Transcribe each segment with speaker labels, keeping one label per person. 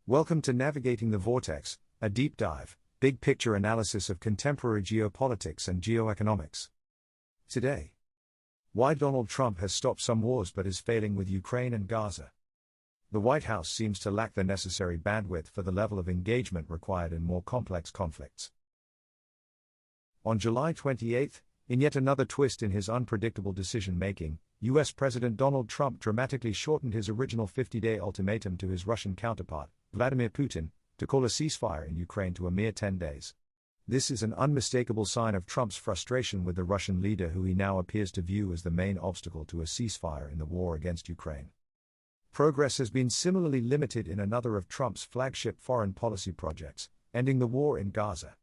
Speaker 1: Welcome to Navigating the Vortex, a deep dive, big picture analysis of contemporary geopolitics and geoeconomics. Today, why Donald Trump has stopped some wars but is failing with Ukraine and Gaza. The White House seems to lack the necessary bandwidth for the level of engagement required in more complex conflicts. On July 28, in yet another twist in his unpredictable decision-making, U.S. President Donald Trump dramatically shortened his original 50-day ultimatum to his Russian counterpart, Vladimir Putin, to call a ceasefire in Ukraine to a mere 10 days. This is an unmistakable sign of Trump's frustration with the Russian leader, who he now appears to view as the main obstacle to a ceasefire in the war against Ukraine. Progress has been similarly limited in another of Trump's flagship foreign policy projects, ending the war in Gaza.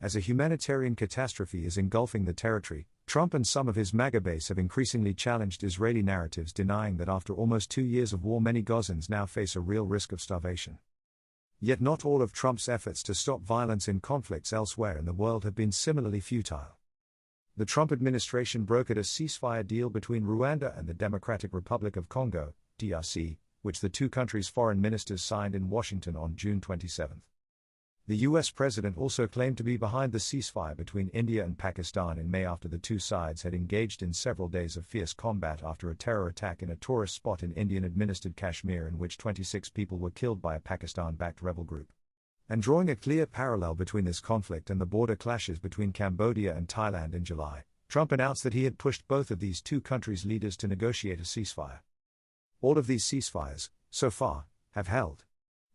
Speaker 1: As a humanitarian catastrophe is engulfing the territory, Trump and some of his MAGA base have increasingly challenged Israeli narratives, denying that after almost 2 years of war many Gazans now face a real risk of starvation. Yet not all of Trump's efforts to stop violence in conflicts elsewhere in the world have been similarly futile. The Trump administration brokered a ceasefire deal between Rwanda and the Democratic Republic of Congo, DRC, which the two countries' foreign ministers signed in Washington on June 27. The U.S. president also claimed to be behind the ceasefire between India and Pakistan in May, after the two sides had engaged in several days of fierce combat after a terror attack in a tourist spot in Indian-administered Kashmir, in which 26 people were killed by a Pakistan-backed rebel group. And drawing a clear parallel between this conflict and the border clashes between Cambodia and Thailand in July, Trump announced that he had pushed both of these two countries' leaders to negotiate a ceasefire. All of these ceasefires, so far, have held.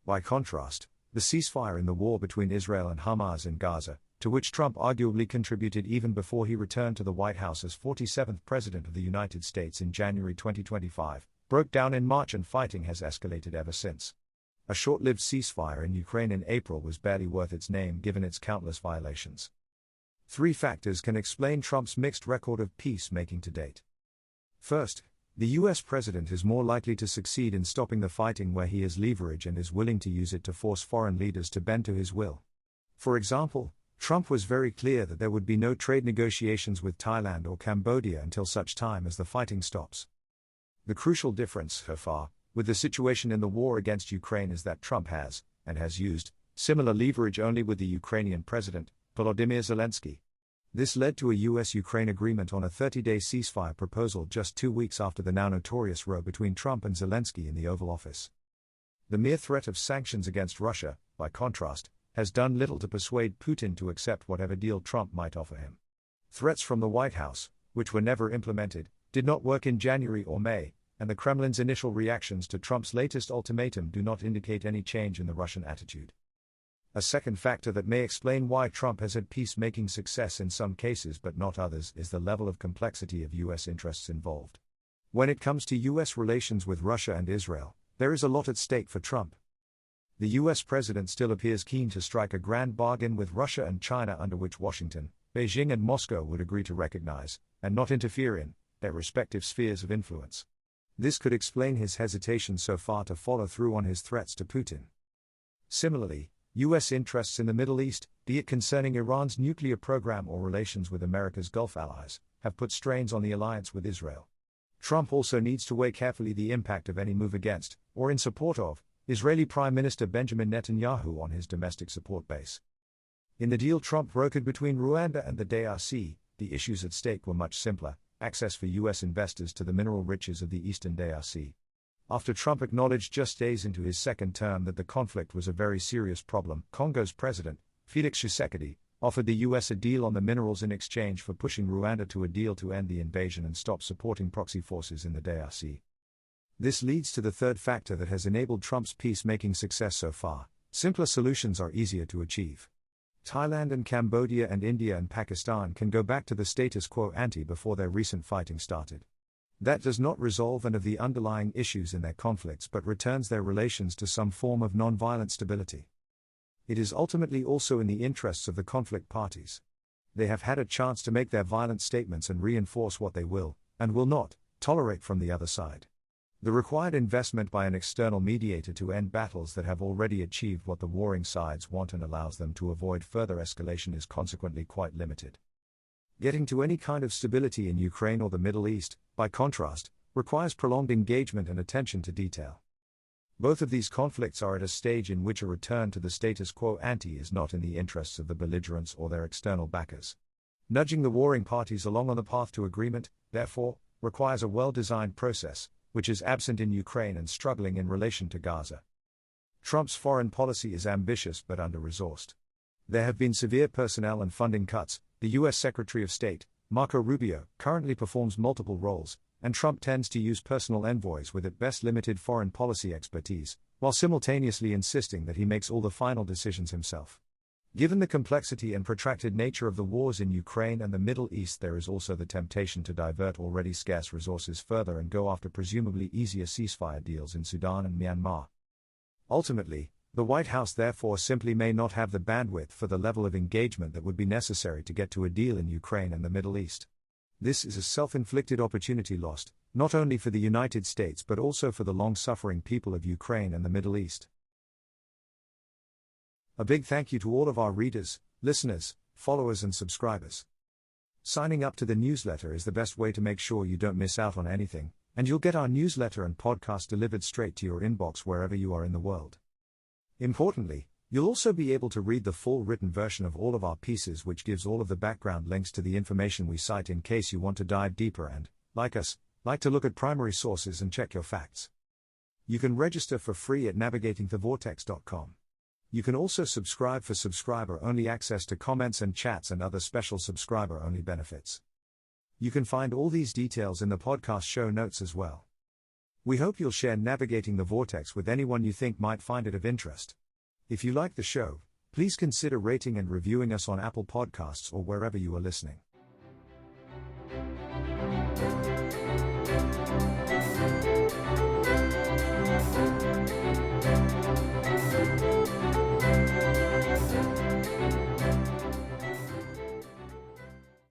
Speaker 1: By contrast, the ceasefire in the war between Israel and Hamas in Gaza, to which Trump arguably contributed even before he returned to the White House as 47th President of the United States in January 2025, broke down in March, and fighting has escalated ever since. A short-lived ceasefire in Ukraine in April was barely worth its name given its countless violations. 3 factors can explain Trump's mixed record of peacemaking to date. First, the U.S. president is more likely to succeed in stopping the fighting where he has leverage and is willing to use it to force foreign leaders to bend to his will. For example, Trump was very clear that there would be no trade negotiations with Thailand or Cambodia until such time as the fighting stops. The crucial difference, so far, with the situation in the war against Ukraine is that Trump has, and has used, similar leverage only with the Ukrainian president, Volodymyr Zelensky. This led to a U.S.-Ukraine agreement on a 30-day ceasefire proposal just 2 weeks after the now notorious row between Trump and Zelensky in the Oval Office. The mere threat of sanctions against Russia, by contrast, has done little to persuade Putin to accept whatever deal Trump might offer him. Threats from the White House, which were never implemented, did not work in January or May, and the Kremlin's initial reactions to Trump's latest ultimatum do not indicate any change in the Russian attitude. A second factor that may explain why Trump has had peacemaking success in some cases but not others is the level of complexity of U.S. interests involved. When it comes to U.S. relations with Russia and Israel, there is a lot at stake for Trump. The U.S. president still appears keen to strike a grand bargain with Russia and China, under which Washington, Beijing and Moscow would agree to recognize, and not interfere in, their respective spheres of influence. This could explain his hesitation so far to follow through on his threats to Putin. Similarly, U.S. interests in the Middle East, be it concerning Iran's nuclear program or relations with America's Gulf allies, have put strains on the alliance with Israel. Trump also needs to weigh carefully the impact of any move against, or in support of, Israeli Prime Minister Benjamin Netanyahu on his domestic support base. In the deal Trump brokered between Rwanda and the DRC, the issues at stake were much simpler: access for U.S. investors to the mineral riches of the eastern DRC. After Trump acknowledged just days into his second term that the conflict was a very serious problem, Congo's president, Félix Tshisekedi, offered the U.S. a deal on the minerals in exchange for pushing Rwanda to a deal to end the invasion and stop supporting proxy forces in the DRC. This leads to the third factor that has enabled Trump's peacemaking success so far: simpler solutions are easier to achieve. Thailand and Cambodia and India and Pakistan can go back to the status quo ante before their recent fighting started. That does not resolve any of the underlying issues in their conflicts but returns their relations to some form of non-violent stability. It is ultimately also in the interests of the conflict parties. They have had a chance to make their violent statements and reinforce what they will, and will not, tolerate from the other side. The required investment by an external mediator to end battles that have already achieved what the warring sides want and allows them to avoid further escalation is consequently quite limited. Getting to any kind of stability in Ukraine or the Middle East, by contrast, requires prolonged engagement and attention to detail. Both of these conflicts are at a stage in which a return to the status quo ante is not in the interests of the belligerents or their external backers. Nudging the warring parties along on the path to agreement, therefore, requires a well-designed process, which is absent in Ukraine and struggling in relation to Gaza. Trump's foreign policy is ambitious but under-resourced. There have been severe personnel and funding cuts. The U.S. Secretary of State, Marco Rubio, currently performs multiple roles, and Trump tends to use personal envoys with at best limited foreign policy expertise, while simultaneously insisting that he makes all the final decisions himself. Given the complexity and protracted nature of the wars in Ukraine and the Middle East, there is also the temptation to divert already scarce resources further and go after presumably easier ceasefire deals in Sudan and Myanmar. Ultimately, the White House therefore simply may not have the bandwidth for the level of engagement that would be necessary to get to a deal in Ukraine and the Middle East. This is a self-inflicted opportunity lost, not only for the United States but also for the long-suffering people of Ukraine and the Middle East. A big thank you to all of our readers, listeners, followers and subscribers. Signing up to the newsletter is the best way to make sure you don't miss out on anything, and you'll get our newsletter and podcast delivered straight to your inbox wherever you are in the world. Importantly, you'll also be able to read the full written version of all of our pieces, which gives all of the background links to the information we cite in case you want to dive deeper and, like us, like to look at primary sources and check your facts. You can register for free at navigatingthevortex.com. You can also subscribe for subscriber-only access to comments and chats and other special subscriber-only benefits. You can find all these details in the podcast show notes as well. We hope you'll share Navigating the Vortex with anyone you think might find it of interest. If you like the show, please consider rating and reviewing us on Apple Podcasts or wherever you are listening.